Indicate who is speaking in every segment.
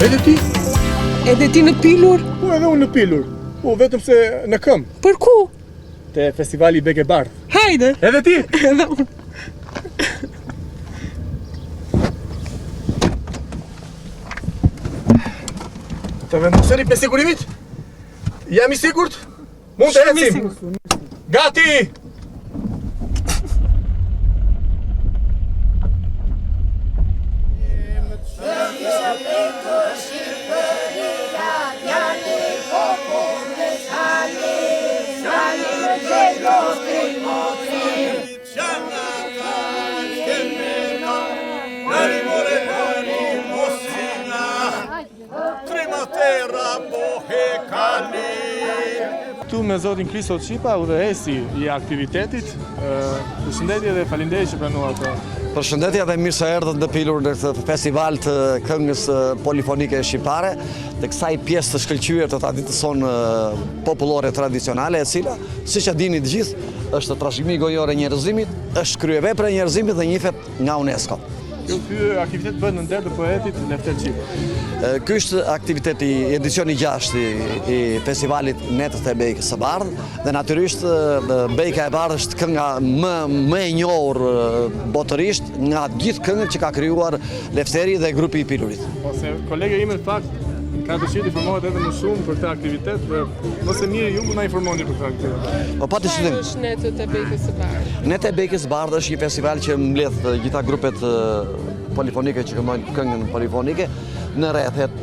Speaker 1: Edhe ti?
Speaker 2: Edhe ti në pilur?
Speaker 1: Po edhe unë në pilur. Po vetëm se në këmbë.
Speaker 2: Për ku?
Speaker 1: Te festivali Beke Bardh.
Speaker 2: Hajde!
Speaker 1: Edhe ti?
Speaker 2: Edhe unë.
Speaker 1: Të vendosëri pe sigurimit? Jam i sigurt? Mund të ecim. Gati! Tu me zotin Kristo Qipa, udhëhesi i aktivitetit. Përshëndetje dhe faleminderit që pranuat.
Speaker 3: Përshëndetje dhe mirë se erdhët në pilur në këtë festival të këngës polifonike shqiptare, të kësaj pjesë të shkëlqyer të traditës sonë popullore tradicionale, e cila, siç e dini të gjithë, është trashëgimi gojor e njerëzimit, është kryevepër e njerëzimit dhe njihet nga UNESCO.
Speaker 1: Ky aktivitet bëhet në nder të poetit Lefter Qipa.
Speaker 3: Ky është aktiviteti edicioni 6 i festivalit Netët e Bekës së Bardhë dhe natyrisht Beka e Bardhë është kënga më e njohur botërisht nga gjithë këngët që ka krijuar Lefteri dhe grupi i Pilurit.
Speaker 1: Ose kolegë ime në fakt ka dëshirë të informohet edhe më shumë për këtë aktivitet, nëse mirë ju na informoni për këtë aktivitet.
Speaker 3: Po patjetër.
Speaker 2: Është Netët e Bekës së Bardhë?
Speaker 3: Netë e Bekës së Bardhë është një festival që mbledh gjitha grupet polifonike që këndojnë këngën polifonike në rrethet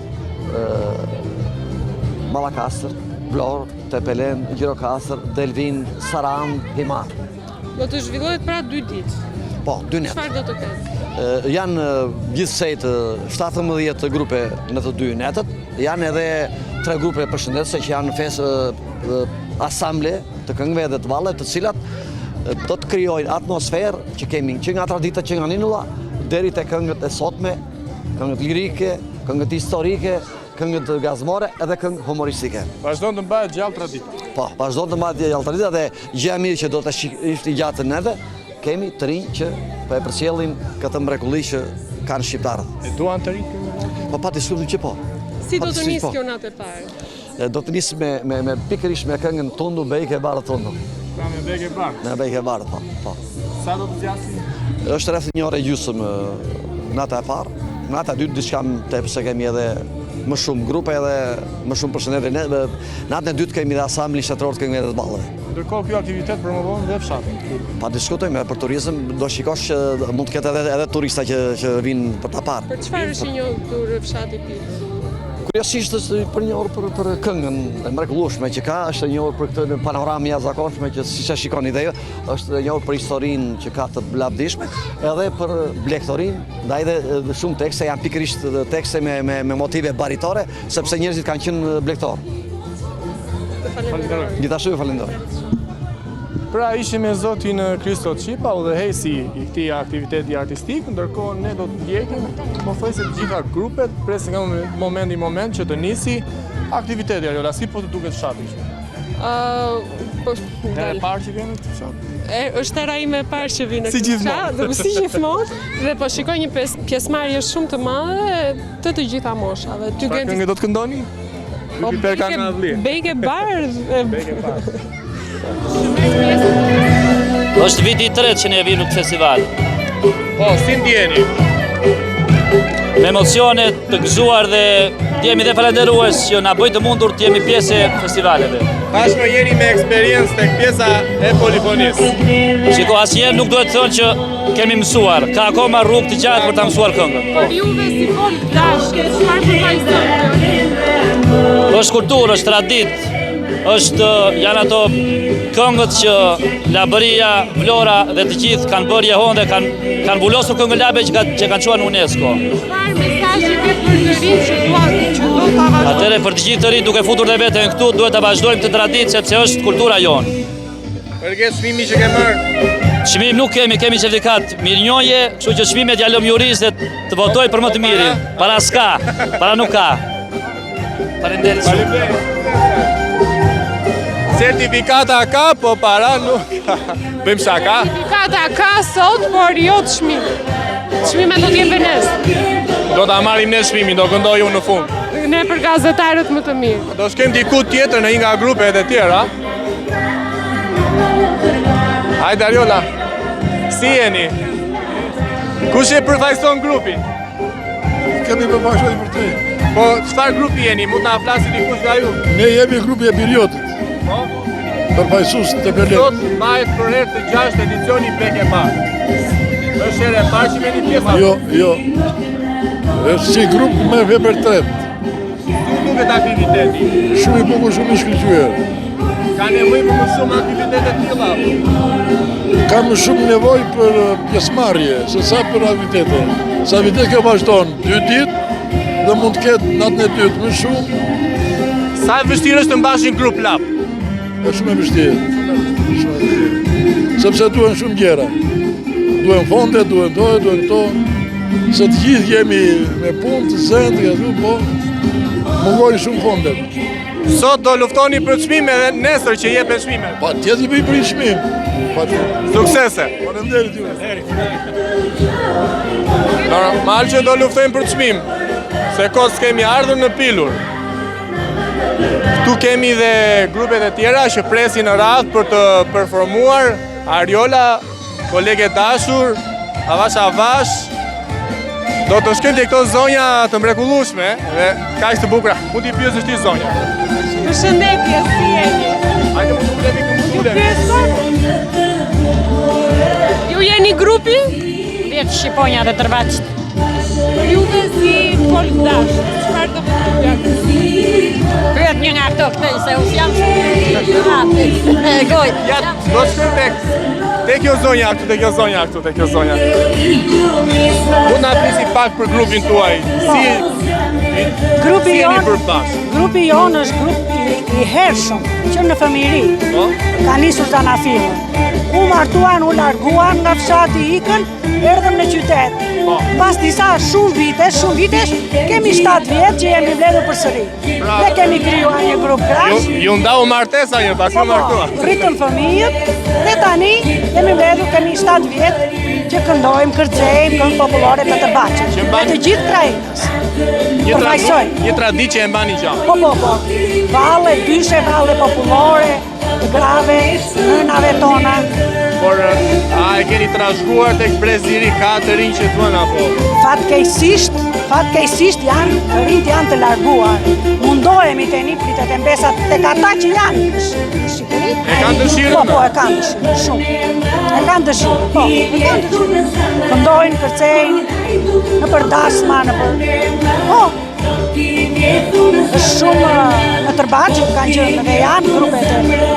Speaker 3: Mallakastër, Vlorë, Tepelen, Gjirokastër, Delvin, Sarand, Himar.
Speaker 2: Do të zhvillohet pra 2 ditë.
Speaker 3: Po, 2 net.
Speaker 2: Çfarë do të ketë?
Speaker 3: Janë gjithsej 17 grupe në të 2 netët, janë edhe 3 grupe përshëndetëse që janë asamble të këngëve dhe të vallet, të cilat do të krijojnë atmosferë që kemi që nga tradita që nga ninulla, deri te këngët e sotme, këngët lirike, këngët historike, këngët gazmore edhe këngë humoristike.
Speaker 1: Vazhdon të mbahet gjallë tradita.
Speaker 3: Po, vazhdon të mbahet gjallë tradita dhe gjë e mirë që do të ishte gjatë neve, kemi të rinj që po e përcjellim këtë mrekulli që kanë shqiptarët.
Speaker 1: E duan të rinj këngë?
Speaker 3: Po patishtëm që po.
Speaker 2: Si do të nisë kjo natë e parë?
Speaker 3: Do të nisë me pikërisht me këngën Tundu Beke Bardhë Tundu.
Speaker 1: Pra me Beke Bardhë?
Speaker 3: Me Beke Bardhë, po.
Speaker 1: Sa do të zgjasë?
Speaker 3: Është rreth 1 orë e gjysmë nata e parë. Nata e dytë diçka tepër se kemi edhe më shumë grupe edhe më shumë përshëndetje. Natën e dytë kemi dhe asambli shtetëror të këngëve të ballëve.
Speaker 1: Ndërkohë ky aktivitet promovon dhe fshatin.
Speaker 3: Pa diskutojmë, për turizëm do shikosh që mund të ketë edhe turista që vinë për ta parë.
Speaker 2: Për çfarë është i njohur fshati Pilit?
Speaker 3: Kuriozisht është për njohur për këngën e mrekullueshme që ka, është e njohur për këtë panoramë jashtëzakonshme që siç e shikoni dhe ju, është e njohur për historinë që ka të lavdishme, edhe për blegtorinë, ndaj dhe shumë tekste janë pikërisht tekste me motive baritore, sepse njerëzit kanë qenë blegtorë. Gjithashtu ju falenderoj.
Speaker 1: Pra ishim me zotin Kristo Qipa, udhëhesi i këtij aktiviteti artistik, ndërkohë ne do të ndjekim pothuajse të gjitha grupet, presim nga moment që të nisi aktiviteti. Ajola, si po të duket fshati? Hera e parë që vjen në fshat?
Speaker 2: Është hera ime e parë që vjen në
Speaker 1: fshat,
Speaker 2: si gjithmonë, dhe po shikoj një pjesëmarrje shumë të madhe të gjitha moshave.
Speaker 1: Çfarë këngë do të këndoni?
Speaker 2: Beke Bardhë.
Speaker 1: Beke Bardhë.
Speaker 4: Është viti i 3 që ne vim në këtë festival.
Speaker 1: Po, si ndjeni?
Speaker 4: Me emocione të gëzuar dhe jemi dhe falenderues që na bëj të mundur të jemi pjesë e festivaleve.
Speaker 1: Tashmë jeni me eksperiencë tek pjesa e polifonisë.
Speaker 4: Shiko, asnjëherë nuk duhet të thonë që kemi mësuar, ka akoma rrugë të gjatë për ta mësuar këngën.
Speaker 2: Por juve si folk dashkë, çfarë përfaqësoni?
Speaker 4: Është kulturë, është traditë. Janë ato këngët që Labëria, Vlora dhe të gjithë kanë bërë jehon dhe kanë mbulosur këngëlabe që kanë çuar në UNESCO.
Speaker 2: Çfarë mesazhi ke për të rinë që do ta vazhdojmë?
Speaker 4: Atëherë për të gjithë të rinë duke futur dhe veten këtu, duhet ta vazhdojmë këtë traditë sepse është kultura jonë.
Speaker 1: Përveç çmimi që ke marrë?
Speaker 4: Çmim nuk kemi certifikat mirënjohje, kështu që çmimet ja lëm juristë të votojnë për më të mirin. Para s'ka, para nuk ka. Faleminderit.
Speaker 1: Certifikata ka, po para nuk ka. Bëjmë shaka?
Speaker 2: Certifikata ka sot, por jo të çmim. Çmimet do të jenë venes.
Speaker 1: Do ta marrim ne çmimin, do këndoj unë në fund.
Speaker 2: Ne për gazetarët më të mirë.
Speaker 1: Do shkem diku tjetër në një nga grupet e tjera. Hajde Ariola, si jeni? Kush e përfaqëson grupin?
Speaker 5: Kemi përfaqësuar për te.
Speaker 1: Po, çfarë grupi jeni? Mund na flasni dikush nga ju?
Speaker 5: Ne jemi grupi e Biriotit,
Speaker 1: Po?
Speaker 5: përfaqësues të Berlin.
Speaker 1: Sot mbahet për herë të 6 edicioni Bek e Parë. Është herë e parë që veni pjesë.
Speaker 5: Jo. Është si grup me vepër tret.
Speaker 1: Si duket aktiviteti?
Speaker 5: Shumë i bukur, shumë i shkëlqyer.
Speaker 1: Ka nevojë për më shumë aktivitete të tilla?
Speaker 5: Kam shumë nevojë për pjesëmarrje, se sa për aktivitete. Sa aktivitet kjo vazhdon 2 ditë dhe mund të ketë natën e dytë më shumë.
Speaker 1: Sa e vështirë është të mbash një grup lap?
Speaker 5: Është shumë e vështirë. Sepse duhen shumë gjëra. Duhen fonde, duhen këto. Se të gjithë jemi me punë të zëndë, po mungojnë shumë fonde.
Speaker 1: Sot do luftoni për çmime dhe nesër që jepen çmime.
Speaker 5: Pa tjetë i bëj për një çmim.
Speaker 1: Suksese.
Speaker 5: Faleminderit ju.
Speaker 1: Normal që do luftojmë për çmim, se kos kemi ardhur në pilur. Këtu kemi dhe grupet e tjera që presin në radhë për të performuar. Ariola, kolege dashur, Avash. Do të shkojmë te këto zonja të mrekullueshme dhe kaq të bukura. Mund t'i pyesësh ti zonja?
Speaker 2: Përshëndetje, si jeni?
Speaker 1: Hajde mund të ulemi këtu.
Speaker 2: Ju jeni grupi?
Speaker 6: Vjetë Shqiponja dhe Tërbaqit.
Speaker 2: Juve si folkdash, çfarë do të thotë?
Speaker 6: Pyet një nga këto këtej, se us jam shumë goj.
Speaker 1: Ja, do shkojmë te kjo zonja këtu. Mund na flisi pak për grupin tuaj.
Speaker 7: Grupi
Speaker 1: jeni
Speaker 7: jonë
Speaker 1: përbashkë?
Speaker 7: Grupi jonë është grup i hershëm, që në fëmijëri. Ka nisur Zanafillën. U martuan, u larguan nga fshati ikën, erdhëm në qytet. Pas disa shumë vitesh, kemi 7 vjetë që jemi mbledhur përsëri. Ne kemi krijuar një grup grash.
Speaker 1: Ju ndau martesa një pas ju martua.
Speaker 7: Rritëm fëmijët dhe tani jemi mbledhur, kemi 7 vjetë që këndojmë, kërcejmë, këngë popullore të Tërbaqit. Me të gjithë krajinës.
Speaker 1: Një traditë që e mbani gjatë.
Speaker 7: Po. Valle, dyshe, valle popullore, të grave, nënave tona.
Speaker 1: Por a e keni trashëguar tek breziri ka të rinj që thon apo?
Speaker 7: Fatkeqësisht rinjt janë të larguar. Mundohemi të pritet e mbesat tek ata që janë në Shqipëri.
Speaker 1: E kanë dëshirë?
Speaker 7: Po, e kanë dëshirë, shumë. E kanë dëshirë. Këndojnë, kërcejnë, në për dasma, në për... Po, është shumë në Tërbaqit kanë qenë dhe janë grupet e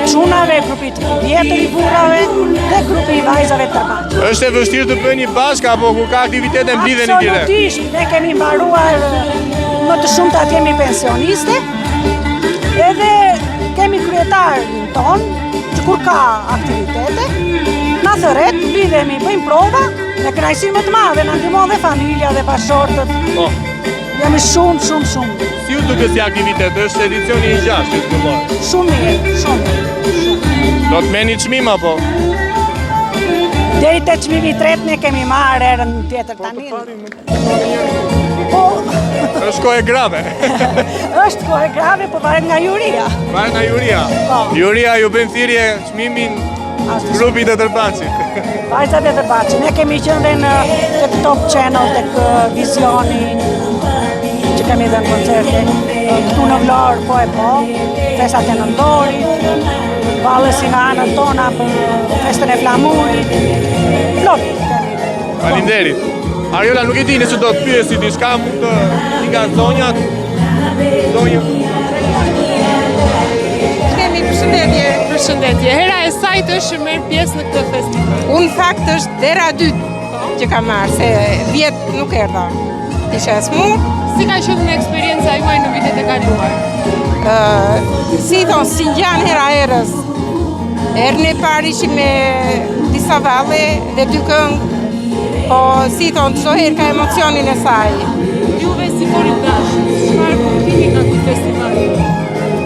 Speaker 7: çunave, grupit vjetër i burrave dhe grupi i vajzave të Tërbaqit.
Speaker 1: Është e vështirë të bëni bashkë apo kur ka aktivitete mblidheni direkt?
Speaker 7: Absolutisht, ne kemi mbaruar më të shumtat jemi pensioniste, edhe kemi kryetarin ton, që kur ka aktivitete, na thërret, mblidhemi, bëjmë prova, në kënaqësi më të madhe, na ndihmon dhe familja dhe bashortët. Jemi shumë.
Speaker 1: Si ju duket si aktivitet, është edicioni i 6 që zhvillohet?
Speaker 7: Shumë mirë.
Speaker 1: Do të merrni çmim apo?
Speaker 7: Deri te çmimi i tretë ne kemi marrë erën tjetër tani. Po.
Speaker 1: Është kohë grave.
Speaker 7: Është kohë grave, po varet nga juria.
Speaker 1: Varet nga juria. Juria ju bën thirrje çmimin grupit të Tërbaqit.
Speaker 7: Vajzat e Tërbaqit. Ne kemi qenë dhe në tek Top Channel, tek Visioni, që kemi dhe në koncerte. Këtu në Vlorë, po, festat e Nëndorit, valësi nga anën tona për festën e Flamurit. Plot kemi.
Speaker 1: Faleminderit. Ariola, nuk e di nëse do të pyesi diçka mund të nga zonjat.
Speaker 2: Kemi përshëndetje. Hera e sajtë është që merr pjesë në këtë festival.
Speaker 8: Unë fakt është dera 2 që ka marrë, se 10 nuk erdha. Isha e smur.
Speaker 2: Si ka qenë në eksperienca juaj në vitet e kaluar?
Speaker 8: Si thonë, si ngjan hera herës. Herën e parë ishim me disa valle dhe 2 këngë, po si thonë, çdo herë ka emocionin e saj.
Speaker 2: Juve si folkdash, çfarë kuptimi ka ky festival?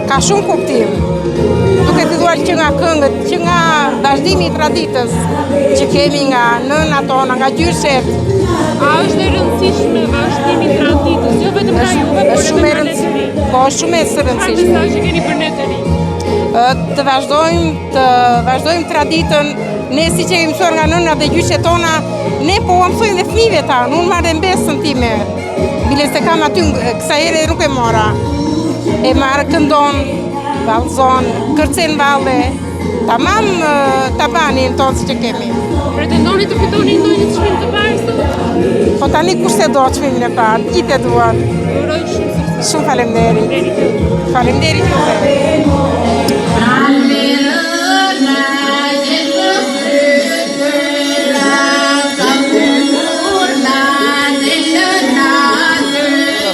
Speaker 8: Ka shumë kuptim. Duke filluar që nga këngët, që nga vazhdimi I traditës që kemi nga nëna tona, nga gjyshet.
Speaker 2: A është e rëndësishme vazhdimi I traditës, jo vetëm nga juve, por edhe për ne të ri?
Speaker 8: Po, shumë e së rëndësishme.
Speaker 2: Mesazh që keni për ne të ri?
Speaker 8: Të vazhdojmë traditën, ne si që kemi mësuar nga nëna dhe gjyshet tona, ne po mësojmë dhe fëmijëve tanë, unë marrë mbesën time, bile se kam aty, kësa ere nuk e mora, e marrë këndon, valzon, kërcen valle, tamam tabanin tonë si që kemi.
Speaker 2: Pretendoni të fitoni ndonjë çmim të parë sot?
Speaker 8: Po tani kush e do çmimin e parë, gjithë e duan.
Speaker 2: Uroj shumë sukses.
Speaker 8: Shumë faleminderit. Faleminderit juve.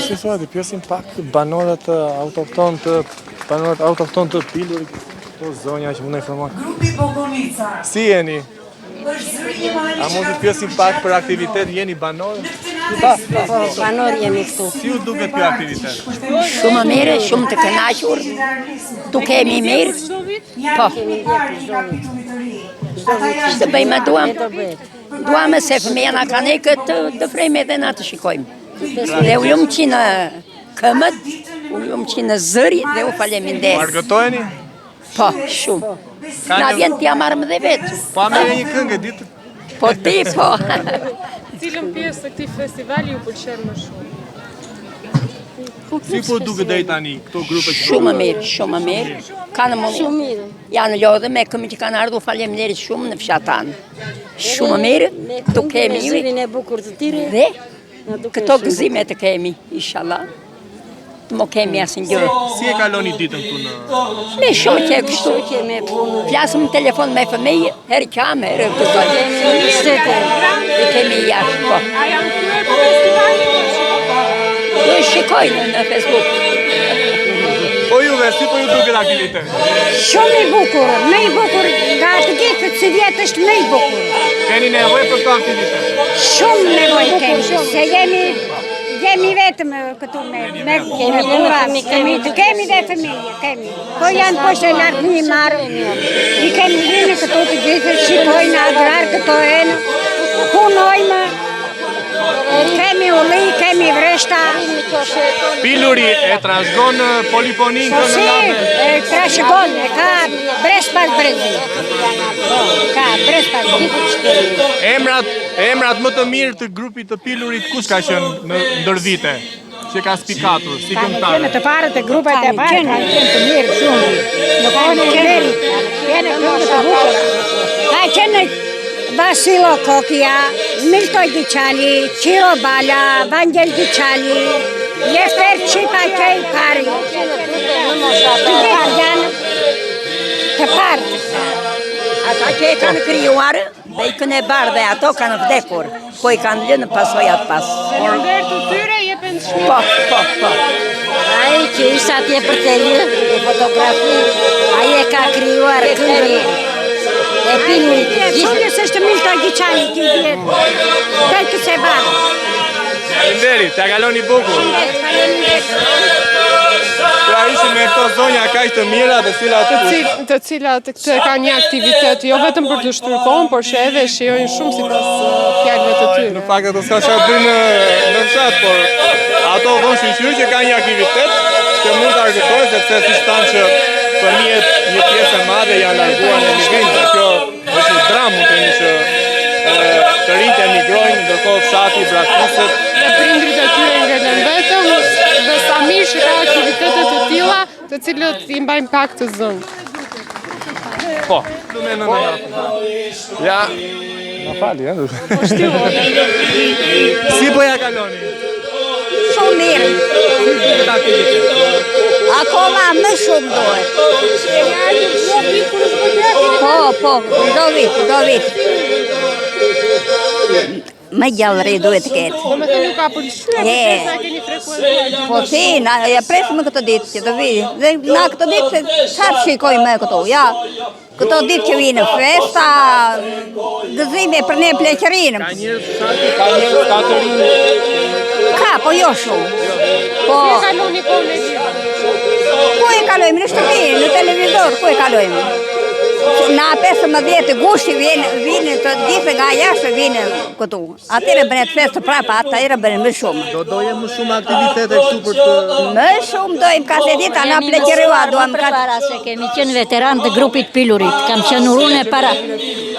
Speaker 1: Si thua, të pjesin pak banorët autokton të Pilurit, këto zonja që mund të informoj.
Speaker 7: Grupi Bogonica.
Speaker 1: Si jeni? A mund të pjesin pak për aktivitet, jeni banorë?
Speaker 6: Banor jemi këtu.
Speaker 1: Si u duket kjo aktivitet?
Speaker 6: Shumë mirë, shumë të kënaqur. Tu kemi mirë. Po. Ç'të bëjmë duam? Duam se fëmija na kanë të frejmë edhe na të shikojmë. Dhe u lumë që në këmët, u lumë që në zëri dhe u faleminderit.
Speaker 1: Argëtojeni?
Speaker 6: Po, shumë. Na vjen t'ja marrëm dhe vetë.
Speaker 1: Po a merë një këngë ditë?
Speaker 6: Po ti, po.
Speaker 2: Cilën pjesë të këtij festivali ju pëlqen më shumë?
Speaker 1: Si po duket deri tani këto grupe që
Speaker 6: Shumë mirë, shumë mirë. Kanë mundë. Janë lodhe me këmi që kanë ardhur faleminderit shumë në fshatanë. Shumë mirë, tu kemi
Speaker 9: Zërin e bukur të tire.
Speaker 6: dhe këto gëzime të kemi, inshallah. Të mo kemi asë një.
Speaker 1: Si e kaloni ditën këtu në...
Speaker 6: Me shumë që kështu. Flasëm në telefon me fëmijë, herë qamë, herë këtoj. E kemi jashtë, po.
Speaker 2: A janë kërë për festivali?
Speaker 6: Do shikojnë në Facebook.
Speaker 1: Po juve, si po ju duket aktivitet?
Speaker 7: Shumë I bukur, më I bukur nga të gjithë si vjetë është më I bukur.
Speaker 1: Keni nevojë për këto aktivitet?
Speaker 7: Shumë nevojë kemi, se jemi vetëm këtu me burra, kemi dhe fëmijë, kemi. Po janë poshtë e lartë një marë, I kemi vinë këtu të gjithë, shikojnë, adrar këto enë, punojmë, kemi ulli, kemi vreshta.
Speaker 1: Piluri e trashëgon polifonin
Speaker 7: Po si,
Speaker 1: në labe?
Speaker 7: trashëgon, ka brez pas brezi. Ka brez pas brezi.
Speaker 1: Emrat më të mirë të grupit të Pilurit kush ka qenë në ndër vite? Që ka spikatur, si këngëtarë?
Speaker 7: Të parë të grupet e parë kanë qenë të mirë shumë. Në kohën e Qeverit, janë këngë të bukura. Ka qenë Vasilo Kokija, Milto Gjiçali, Qiro Bala, Vangel Gjiçali, Lefter Qipa Qej Pari. Të gjithë janë të parë.
Speaker 6: Ata që e kanë krijuar, bejkën e bardhe, ato kanë vdekur, po I kanë lënë pasojat pas.
Speaker 2: Në ndër të tyre jepen çmim.
Speaker 6: Po.
Speaker 9: Ai që ishte atje për të një fotografi, ai e ka krijuar këngën e Pilurit.
Speaker 7: Sonjës është Milto Gjiçali, ti vjetë. Belkë se barë.
Speaker 1: Faleminderit, t'ja kaloni bukur. Pra ishim me këto zonja kaq të mira dhe
Speaker 2: Të cilat këtë kanë një aktivitet jo vetëm për të shtyr kohën, por që edhe shijojnë shumë sipas fjalëve të tyre.
Speaker 1: Në fakt ato s'ka çfarë bëjnë në fshat, por ato thonë shqyr që ka një aktivitet që mund të argëtojë sepse siç thanë që fëmijët një pjesë e madhe janë larguar në emigrim, dhe kjo është një dramë mund të themi që të rinjtë emigrojnë ndërkohë fshati braktisët.
Speaker 2: Dhe prindrit e tyre ngelen vetëm dhe sa mirë që ka aktivitete të tilla, të cilët I mbajnë pak të zënë.
Speaker 1: Po. Ja. Na fali, Si po ja kaloni?
Speaker 6: Shumë mirë. Akoma më shumë dohet. Po, do vit. Më gjallëri duhet të ketë.
Speaker 2: Do me thënë ju ka pëlqyer, sa keni frekuentuar.
Speaker 6: Po si, ja presim këtë ditë që të vi. Dhe na këtë ditë çfarë shikojmë me këtu? Ja, këto ditë që vinë festa, gëzime për ne pleqërinë.
Speaker 1: Ka njerëz fshati, ka njerëz katërin.
Speaker 6: Ka, po jo shumë. Po.
Speaker 2: Si e kaloni kohën e lirë?
Speaker 6: Ku e kalojmë në shtëpi, në televizor, ku e kalojmë? na 15 gushti vinë të gjithë nga jashtë vinë këtu. Atëre bëhet festë prapa, atëre bëhen më shumë.
Speaker 1: Do doje më shumë aktivitete këtu për të...
Speaker 6: Më shumë dojmë ka se dita na pleqerua, duam ka...
Speaker 9: Para se kemi qenë veteran të grupit Pilurit, kam qenë urun e para.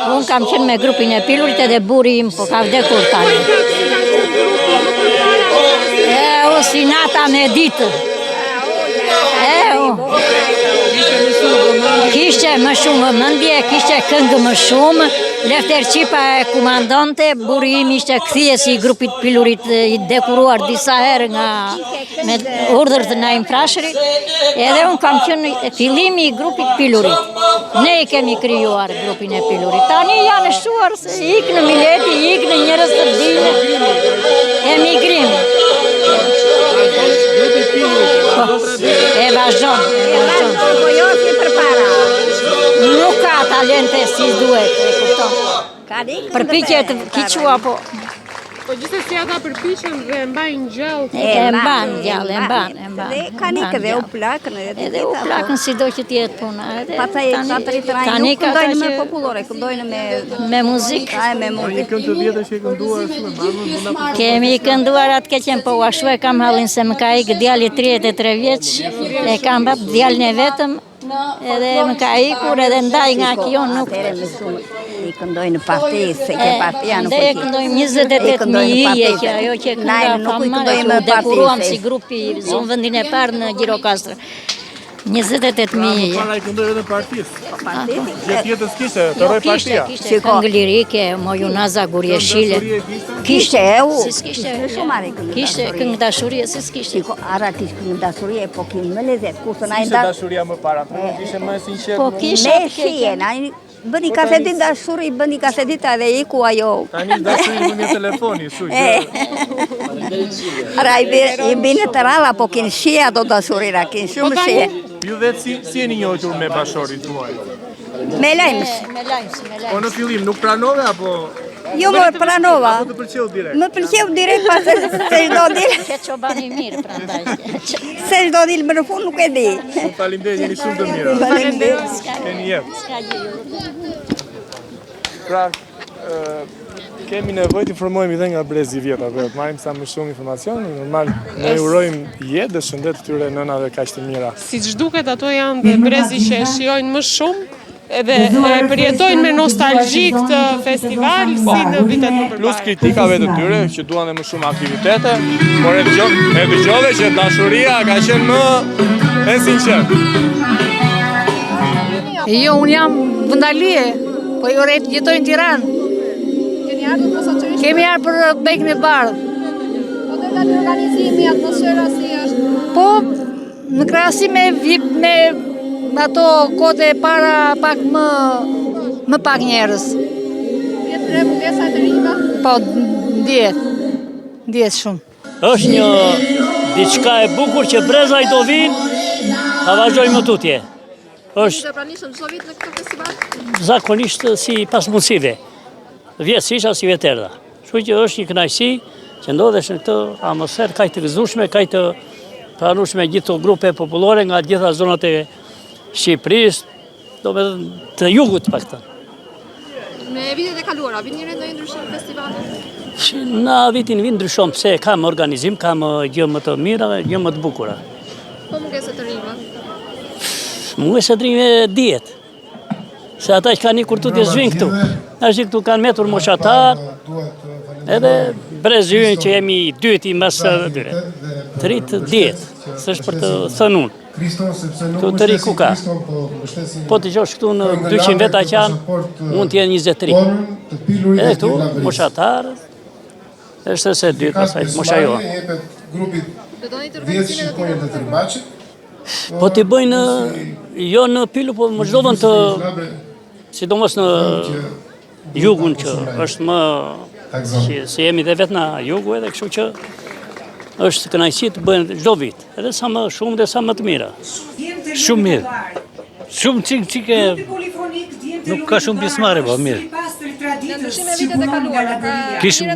Speaker 9: Unë kam qenë me grupin e Pilurit edhe buri im, po ka vdekur tani. O si nata me ditë. Kishte më shumë vëmendje, kishte këngë më shumë, Lefter Qipa e komandonte, buri im ishte kthjesi i grupit Pilurit, i dekuruar disa herë nga me urdhër të Naim Frashërit, edhe unë kam qenë fillimi i grupit Pilurit. Ne i kemi krijuar grupin e Pilurit. Tani janë shtuar se iknë mileti, iknë njerëz të dinë, emigrim. E vazhdon.
Speaker 6: Po jo si përpara.
Speaker 9: Nuk ka talente si duhet, e kupton. Përpiqet kiqua, po.
Speaker 2: Po gjithsesi ata përpiqen dhe e mbajnë gjallë.
Speaker 9: E mban gjallë, e mban.
Speaker 6: Kanikë dhe u plakën.
Speaker 9: Edhe u plakën sido që t'jetë puna.
Speaker 6: Tani këndojnë me popullore, këndojnë
Speaker 9: me muzikë.
Speaker 6: Me muzikë.
Speaker 1: Kënd të vjetër që e kënduar shumë,
Speaker 9: Kemi kënduar atë keqen, po ashtu e kam hallin se më ka ikë djali 33 vjeç, e kam bap djalin e vetëm, edhe më ka ikur edhe ndaj nga kjo nuk...
Speaker 6: I këndojnë parti, se ke partia nuk
Speaker 9: e këndojmë 28.000 ije, që ajo që kënda famare, që u dekuruam si grupi Zonë Vendin e parë në Gjirokastër. 28.000 ije.
Speaker 1: Para i këndoj edhe partisë. Gjithë jetës kishte, të roj partia.
Speaker 9: Kishte këngë lirike, Mojunaza Gurjeshile.
Speaker 6: Kishte e u.
Speaker 9: Kishte këngë dashurie, si s'kishte.
Speaker 6: Ara kishte këngë dashurie, po kinë më lezet.
Speaker 1: Kishte dashuria më para, kishte më sinqert.
Speaker 9: Po kishte.
Speaker 6: Me shien, bëni kasetit dashuri, bëni kasetit edhe iku ajo.
Speaker 1: Tani dashuri në një telefoni, shuq.
Speaker 6: Ara i bine të ralla, po kinë shia do dashurira, kinë shumë shia.
Speaker 1: Ju vetë si e një njohur me bashorit tuaj?
Speaker 6: Me lajmës.
Speaker 1: Po në fillim nuk pranove, apo...
Speaker 6: Jo më pranova.
Speaker 1: Apo të pëlqeu direkt?
Speaker 6: Më pëlqeu direkt pas se çdo ditë.
Speaker 9: Që çobani mirë prandaj.
Speaker 6: Se çdo ditë më në fund nuk e di.
Speaker 1: Faleminderit, jeni shumë të mirë.
Speaker 6: Faleminderit.
Speaker 1: Keni jetë. Pra, kemi nevojë të informojmë edhe nga brezi i vjet, apo të marrim sa më shumë informacion, normal ne urojmë jetë dhe shëndet këtyre nënave kaq të mira.
Speaker 2: Siç duket ato janë dhe brezi që e shijojnë më shumë, edhe përjetojnë me nostalgji këtë festival si në vitet më përpara.
Speaker 1: Plus kritikave të tyre që duan dhe më shumë aktivitete, por e dëgjove që dashuria ka qenë më e sinqertë.
Speaker 10: Jo, unë jam vëndalie, po jetoj në Tiranë. Kemi ardhur për Bekën e Bardhë.
Speaker 11: Po të ka një organizimi, atmosfera si është?
Speaker 10: Po, në krahasim me ato kote e para pak më pak njerëz.
Speaker 11: Vjetë rrugesa të rinjve?
Speaker 10: Po, ndjehet shumë.
Speaker 4: Është një diçka e bukur që breza i do vinë, ta vazhdojmë më tutje.
Speaker 11: Është të pranishëm çdo vit në këtë festival?
Speaker 4: Zakonisht si pas mundësive. Vjetësisht si vjetërda. Kështu që është një kënaqësi që ndodhesh në këtë atmosferë kaq të gëzueshme, kaq të pranueshme gjithë grupe popullore nga gjitha zonat e Shqipërisë, domethënë të jugut paktën.
Speaker 11: Me vitet e kaluara, vjen njëri ndonjë ndryshim në festivalin?
Speaker 4: Në vitin vjen ndryshon pse kam organizim, kam gjë më të mira, gjë më të bukura.
Speaker 11: Po mungesë të rinjve?
Speaker 4: Mungesë të rinjve dihet. Se ata që kanë ikur tutje zhvin këtu. Ashtë këtu kanë metur moshatar, edhe brezi ynë që jemi i dytë i mes dyre. Të rritë djetë, së është për të thënë unë. Këtu të rritë ku ka. Po të gjosh këtu në 200 veta që janë, mund t'jenë 23. Edhe këtu, moshatar, është se dytë pasaj, mosha joa. Po t'i bëjnë, jo në Pilu, po më çdo vend të, sidomos në jugun që është më, se jemi dhe vetë në jugu edhe, kështu që është kënaqësi të bëjnë çdo vit, edhe sa më shumë dhe sa më të mira.
Speaker 12: Shumë mirë. Shumë çike nuk ka shumë pjesëmarrje, po mirë.
Speaker 11: Në ndryshim me vitet e kaluara,
Speaker 12: Kishim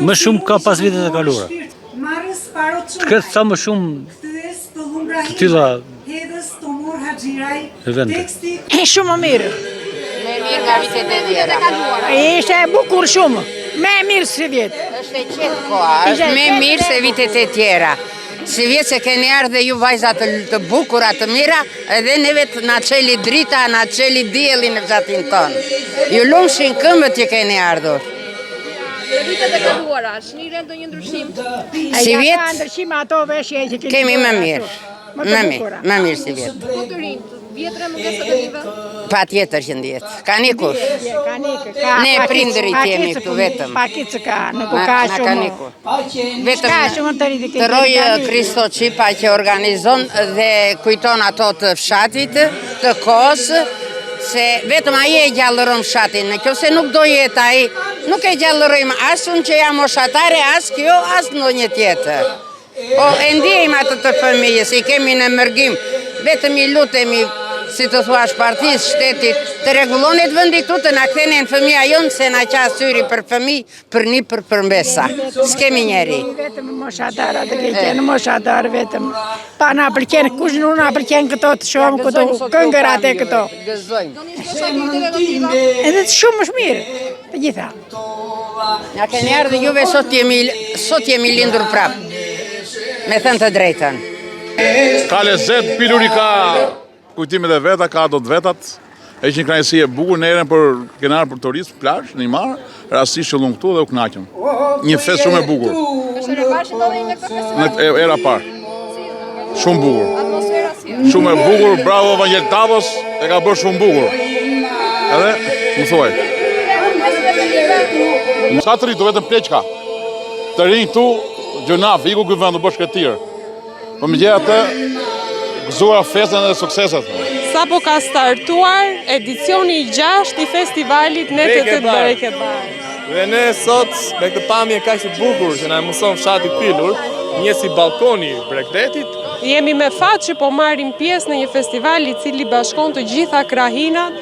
Speaker 12: më shumë ka pas vitet e kaluara. Këtë sa më shumë të tilla evente.
Speaker 10: Shumë më mirë.
Speaker 8: mirë nga vitet e tjera.
Speaker 7: Ishte bukur shumë, me mirë si vjetë.
Speaker 8: Është e qetë koha, është me mirë se vitet e tjera. Si vjetë se keni ardhë dhe ju vajzat të bukura të mira, edhe neve të na qeli drita, na qeli dielli në fshatin tonë. Ju lumshin këmbët që keni ardhur.
Speaker 11: Në vitet e kaluara, shnire ndonjë ndryshim?
Speaker 8: Si vjetë,
Speaker 7: ndryshime ato veshje që
Speaker 8: kemi më mirë. Më mirë si vjetë.
Speaker 11: Po të rinjt, vjetre mungesat e rive?
Speaker 8: Pa tjetër që ndjetë. Ka nikur. Ne prindërit jemi këtu vetëm.
Speaker 7: Pakicë ka, nuk ka shumë.
Speaker 8: Vetëm të rojë Kristo Qipa që organizon dhe kujton ato të fshatit, të kohës, se vetëm aje e gjallëron fshatin. Në kjo se nuk do jetë aji, nuk e gjallërojmë asë unë që jam moshatare, asë kjo, asë ndonjë tjetër. Po, e ndjejmë atë të fëmijës, i kemi në mërgim, vetëm i lutemi, si të thuash partisë, shtetit, të regulonit vëndi këtu të na kthenin fëmija jonë, se na qa syri për fëmij, për një për përmbesa. S'kemi njeri.
Speaker 7: Vetëm moshatara, të keqenë moshatarë vetëm. Pa na përqenë, kush nuk na përqenë këto të shumë, këto këngërat e këto. Edhe të shumë është mirë, të gjitha.
Speaker 8: Nga keni ardhë juve sot jemi lindur prapë, me thënë të drejtën.
Speaker 5: Ka lezet, piluri ka kujtimet e veta, ka ato të vetat. E që një knajësi e bukur, në erën për kenar për turistë, plash, në i marë, rastisht që lunë këtu dhe u knaqëm. Një fest shumë e bukur.
Speaker 11: Është e parë që ndodhe një këtë festival?
Speaker 5: Era parë. Shumë bukur.
Speaker 11: Atmosfera si është?
Speaker 5: Shumë e bukur, bravo Evangel Tavos, e ka bërë shumë bukur. Edhe, më thuaj. Në ka të rritu, vetëm pleqka. Të rinjë këtu, gjënaf, iku këtë vend të bësh këtë tirë. Po më gjithë atë, gëzura festën dhe sukseset.
Speaker 2: Sa po ka startuar edicioni 6 i festivalit Netët e Breke Bar.
Speaker 1: Dhe ne sot, me këtë pamje kaq të bukur që na mëson fshati Pilur, një si balkoni i Bregdetit,
Speaker 2: jemi me fat që po marrim pjesë në një festival i cili bashkon të gjitha krahinat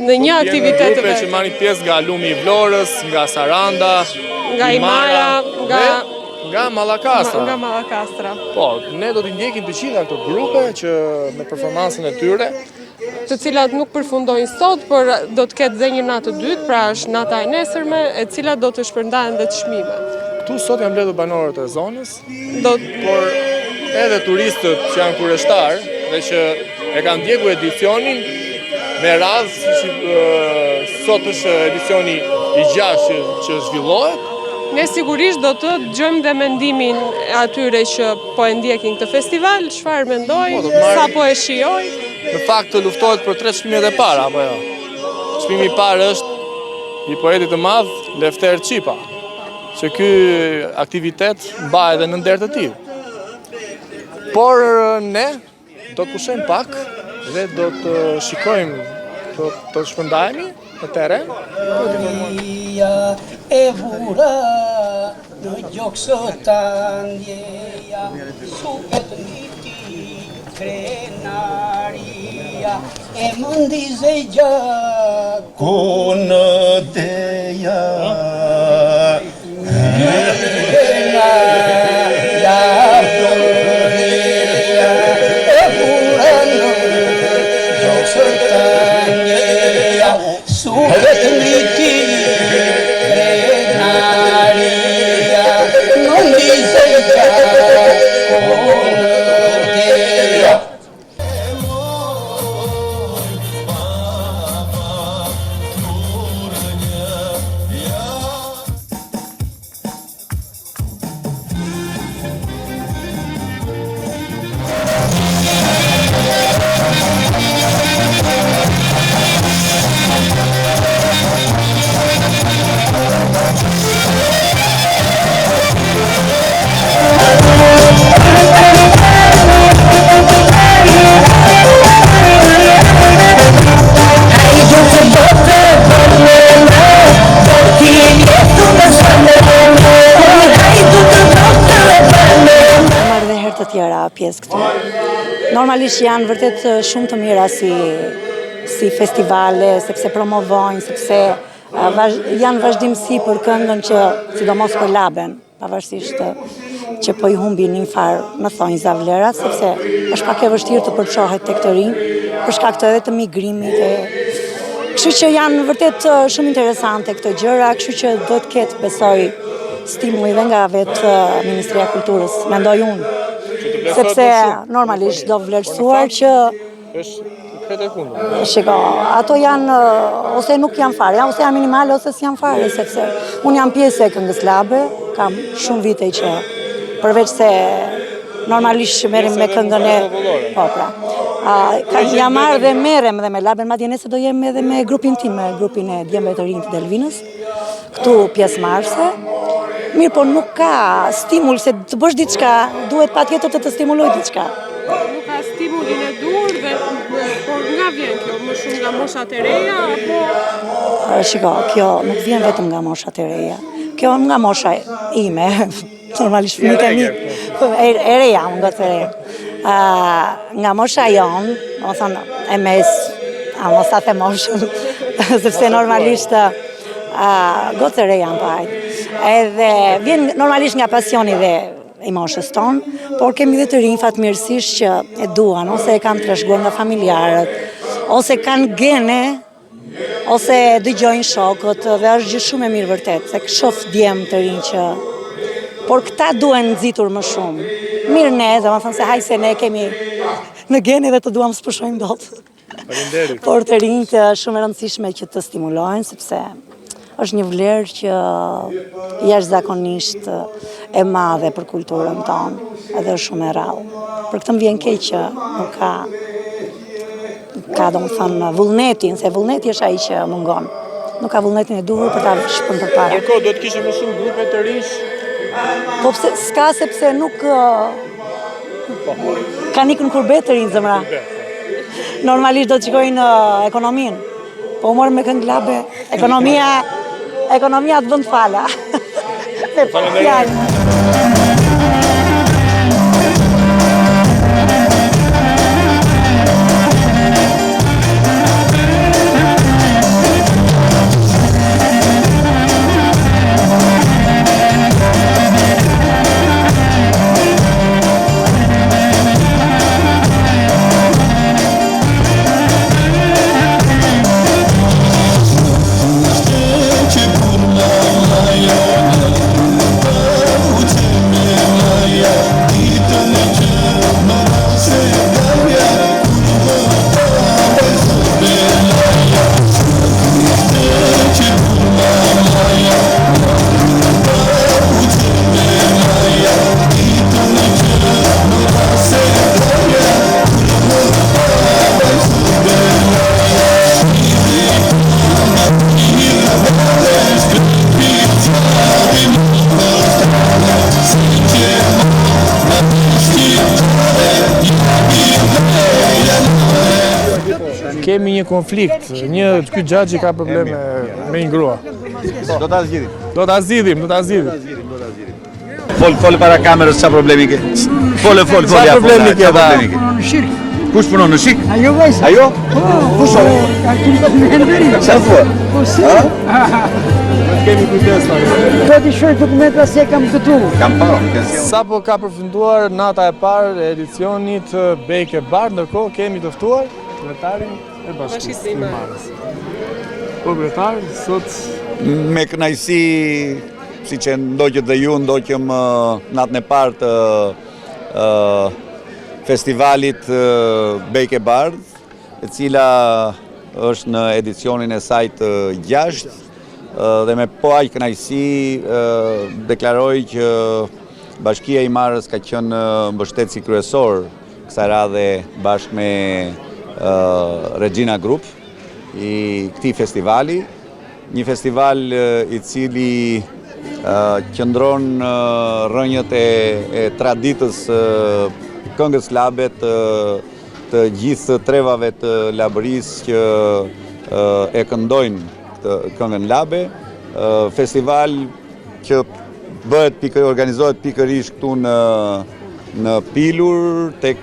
Speaker 2: në një aktivitet të
Speaker 1: vetë. Që marrin pjesë nga Lumi i Vlorës, nga Saranda,
Speaker 2: nga Imara,
Speaker 1: nga Mallakastra.
Speaker 2: Nga Mallakastra.
Speaker 1: Po, ne do t'i ndjekim të gjitha këto grupe që me performansën e tyre,
Speaker 2: të cilat nuk përfundojnë sot, por do të ketë dhe një natë të dytë, pra është nata e nesërme, e cilat do të shpërndahen dhe çmimet.
Speaker 1: Këtu sot janë mbledhur banorët e zonës, por edhe turistët që janë kurreshtarë dhe që e kanë ndjekur edicionin me radhë, sot është edicioni i 6 që zhvillohet.
Speaker 2: Ne sigurisht do të dëgjojmë dhe mendimin atyre që po e ndjekin këtë festival, çfarë mendojnë, sa po e shijojnë.
Speaker 1: Në fakt të luftohet për 3 çmimet e para, apo jo? Çmimi i parë është i poetit të madh Lefter Qipa, që ky aktivitet mbahet edhe në nder të tij. Por ne do të pushojmë pak dhe do të shikojmë, do të shpërndahemi në teren.
Speaker 13: E vura në gjokë së tandjeja, supet niti krenaria, e mëndize gjako në deja.
Speaker 7: Normalisht janë vërtet shumë të mira si festivale, sepse promovojnë, sepse janë vazhdimsi për këngën që sidomos për laben, pavarësisht që po i humbi një farë, më thonjë zavlerat, sepse është pak e vështirë të përçohet tek të rinj, për shkak të edhe të migrimit Kështu që janë vërtet shumë interesante këto gjëra, kështu që do të ketë, besoj, stimulli dhe nga vetë Ministria e Kulturës, mendoj unë. Sepse normalisht do vlerësuar që shiko, ato janë ose nuk janë fare, ose janë minimale ose s'janë fare, sepse unë jam pjesë e Këngës Labe, kam shumë vite që përveç se normalisht që merrim me këngën e po pra. Jam marrë dhe merrem dhe me Laben, madje nesër do jem edhe me grupin tim, me grupin e djemve të rinj të Delvinës, këtu pjesëmarrëse. Mirë, po nuk ka stimul se të bësh diçka, duhet patjetër të stimuloj diçka.
Speaker 2: Nuk ka stimulin e dur dhe por nga vjen kjo, më shumë nga moshat e reja apo
Speaker 7: shiko, kjo nuk vjen vetëm nga moshat e reja. Kjo nga mosha ime, normalisht fëmijët e mi, e reja, unë gotë e reja. Nga mosha jonë, o thonë, e mes, mos ta the moshën, sepse normalisht gotë e reja në pajtë. Edhe vjen normalisht nga pasioni dhe i moshës tonë, por kemi dhe të rinj fatmirësisht që e duan, ose e kanë trashëguar nga familjarët, ose kanë gene, ose dëgjojnë shokët, dhe është gjë shumë e mirë vërtet, se shoh djemë të rinj që... Por këta duhen nxitur më shumë. Mirë ne, dhe më thënë se haj se ne kemi në gene dhe të duam së pushojmë dot. Por të rinjt shumë e rëndësishme që të stimulojnë, sepse është një vlerë që jashtëzakonisht e madhe për kulturën tonë, edhe është shumë e rrallë. Për këtë më vjen keq që nuk ka do më thënë vullnetin, se vullneti është ai që mungon. Nuk ka vullnetin e duhur për ta shpërndur për para.
Speaker 1: Ndërkohë do të kishte më shumë grupe të rinj.
Speaker 7: Po pse s'ka, sepse nuk kanë ikën kurbet të rinj zemra. Normalisht do të shikojnë ekonominë. Po u morëm me Këngë Labe, ekonomia të vënd fala.
Speaker 1: Kemi një konflikt, ky xhaxhi ka probleme me një grua.
Speaker 14: Do ta zgjidhim.
Speaker 1: Do ta zgjidhim.
Speaker 14: Fol para kamerës, çfarë problemi ke? Fol.
Speaker 1: Çfarë problemi ke?
Speaker 14: Shirk. Kush punon në shik?
Speaker 13: Ajo vajza.
Speaker 14: Ajo? Kush është?
Speaker 13: Ka këtu në Henberi.
Speaker 14: Çfarë thua?
Speaker 13: Po si?
Speaker 1: Kemi kujdes tani.
Speaker 13: Do të shoh dokumenta se kam këtu.
Speaker 14: Kam parë.
Speaker 1: Sapo ka përfunduar nata e parë e edicionit Bejke Bardh, ndërkohë kemi të ftuar kryetarin e Bashkisë së Imarës. Po kryetar, sot
Speaker 14: me kënaqësi, siç e ndoqët dhe ju, ndoqëm natën e parë të festivalit Bejke Bardh, e cila është në edicionin e saj të 6, dhe me po aq kënaqësi deklaroj që Bashkia e Imarës ka qenë mbështetësi kryesor kësaj radhe bashkë me Regina Group i këtij festivali, një festival i cili qëndron rrënjët e traditës Këngës Labe, të gjithë trevave të labërisë që e këndojnë këtë Këngën Labe, festival që organizohet pikërisht këtu në Pilur, tek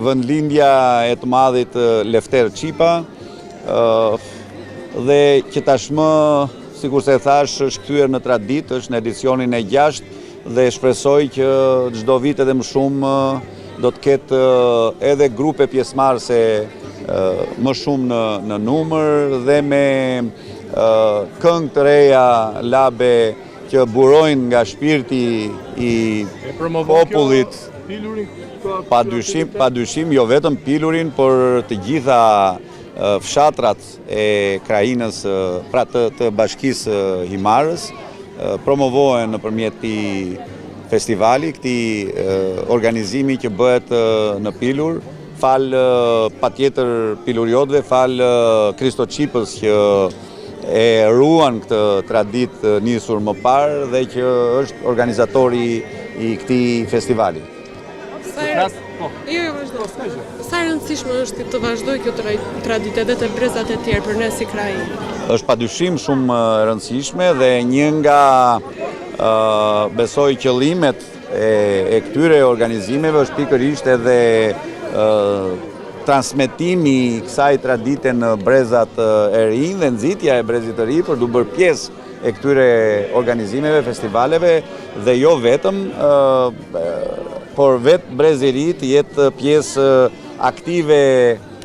Speaker 14: vendlindja e të madhit Lefter Qipa, dhe që tashmë, sikur se thash, është kthyer në traditë, është në edicionin e 6, dhe shpresoj që çdo vit edhe më shumë do të ketë edhe grupe pjesëmarrëse më shumë në numër dhe me këngë të reja labe që burojnë nga shpirti i popullit. Pa dyshim, jo vetëm pilurin, por të gjitha fshatrat e krajinës, pra të bashkisë Himarës, promovohen nëpërmjet këtij festivali, këtij organizimi që bëhet në Pilur, fal patjetër piluriotëve, fal Kristoçipës që e ruan këtë traditë nisur më parë dhe që është organizatori i këtij festivali.
Speaker 2: Sa e rëndësishme është të vazhdoj kjo traditë edhe të brezat e tjerë për ne si krajinë?
Speaker 14: Është padyshim shumë e rëndësishme dhe një nga besoj qëllimet e këtyre organizimeve është pikërisht edhe transmetimi i kësaj tradite në brezat e rinj dhe nxitja e brezit të ri për të bërë pjesë e këtyre organizimeve, festivaleve dhe jo vetëm, por vetë brezi i ri të jetë pjesë aktive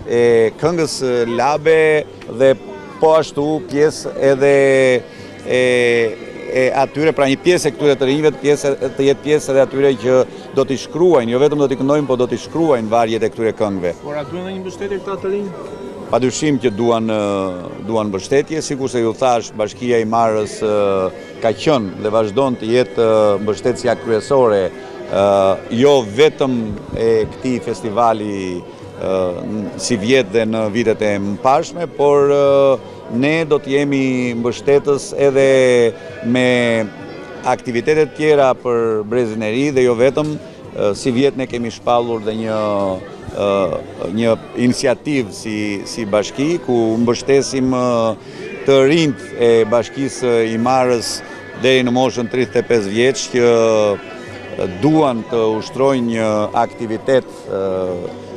Speaker 14: e këngës labe dhe po ashtu pjesë edhe e atyre, pra një pjesë e këtyre të rinjve të jetë pjesë edhe atyre që do t'i shkruajnë, jo vetëm do t'i këndojnë, po do t'i shkruajnë varjet e këtyre këngëve.
Speaker 1: Por a duan një mbështetje këta të rinj?
Speaker 14: Padyshim që duan mbështetje, sikur se ju thash, Bashkia e Himarës ka qenë dhe vazhdon të jetë mbështetësia kryesore, jo vetëm e këtij festivali si vjet dhe në vitet e mëparshme, por ne do të jemi mbështetës edhe me aktivitetet tjera për brezin e ri dhe jo vetëm, si vjet ne kemi shpallur dhe një iniciativë si bashki, ku mbështesim të rinjt e Bashkisë Himarës deri në moshën 35 vjeç që duan të ushtrojnë një aktivitet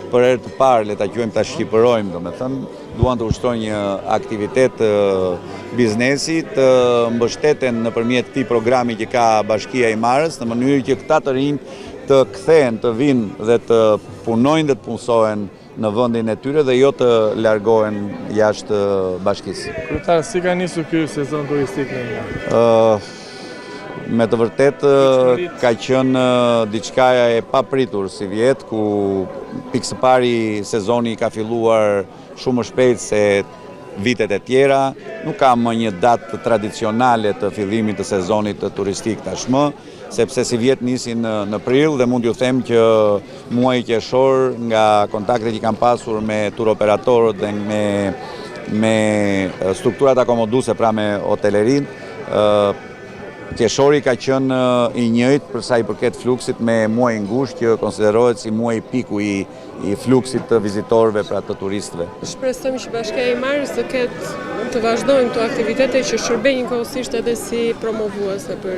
Speaker 14: për herë të parë, le ta quajmë ta shqipërojmë, domethënë, duan të ushtrojnë një aktivitet biznesi, të mbështeten nëpërmjet këtij programi që ka Bashkia e Himarës, në mënyrë që këta të rinj të kthehen, të vinë dhe të punojnë dhe të punësohen në vendin e tyre dhe jo të largohen jashtë bashkisë.
Speaker 1: Kryetar, si ka nisur ky sezon turistik në Himar?
Speaker 14: Me të vërtet ka qenë diçka e papritur si vjet, ku pikë së pari sezoni ka filluar shumë më shpejt se vitet e tjera. Nuk ka më një datë tradicionale të fillimit të sezonit turistik tashmë, sepse si vjet nisin në prill dhe mund t'ju them që muaji qershor, nga kontaktet që kam pasur me turoperatorët dhe me strukturat akomoduese, pra me hotelerin, qershori ka qenë i njëjtë për sa i përket fluksit me muajin gusht, që konsiderohet si muaji piku i fluksit të vizitorëve, pra të turistëve.
Speaker 2: Shpresojmë që Bashkia e Himarës të vazhdojnë këto aktivitete që shërbejnë njëkohësisht edhe si promovuese për...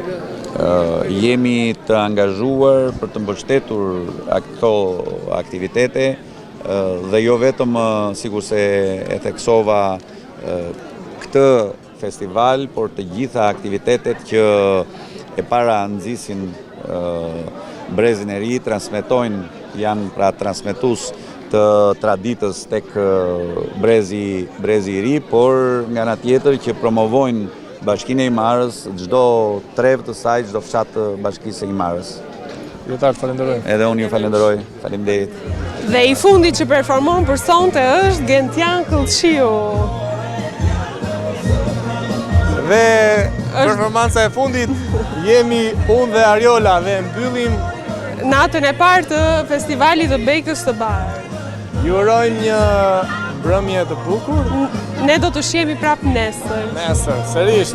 Speaker 14: Jemi të angazhuar për të mbështetur këto aktivitete dhe jo vetëm, sikur se e theksova, këtë festival, por të gjitha aktivitetet që e para nxisin brezin e ri, transmetojnë, janë pra transmetues të traditës tek brezi i ri, por nga ana tjetër që promovojnë Bashkinë e Himarës, çdo trev të saj, çdo fshat të Bashkisë së Himarës.
Speaker 1: Kryetar, falenderoj.
Speaker 14: Edhe unë ju falenderoj. Faleminderit.
Speaker 2: Dhe i fundit që performon për sonte është Gentian Këllçiu.
Speaker 1: Dhe performanca e fundit jemi unë dhe Ariola dhe mbyllim
Speaker 2: natën e parë të festivalit të Bekës së Bardhë.
Speaker 1: Ju urojmë një mbrëmje të bukur.
Speaker 2: Ne do të shihemi prapë nesër.
Speaker 1: Nesër, sërish.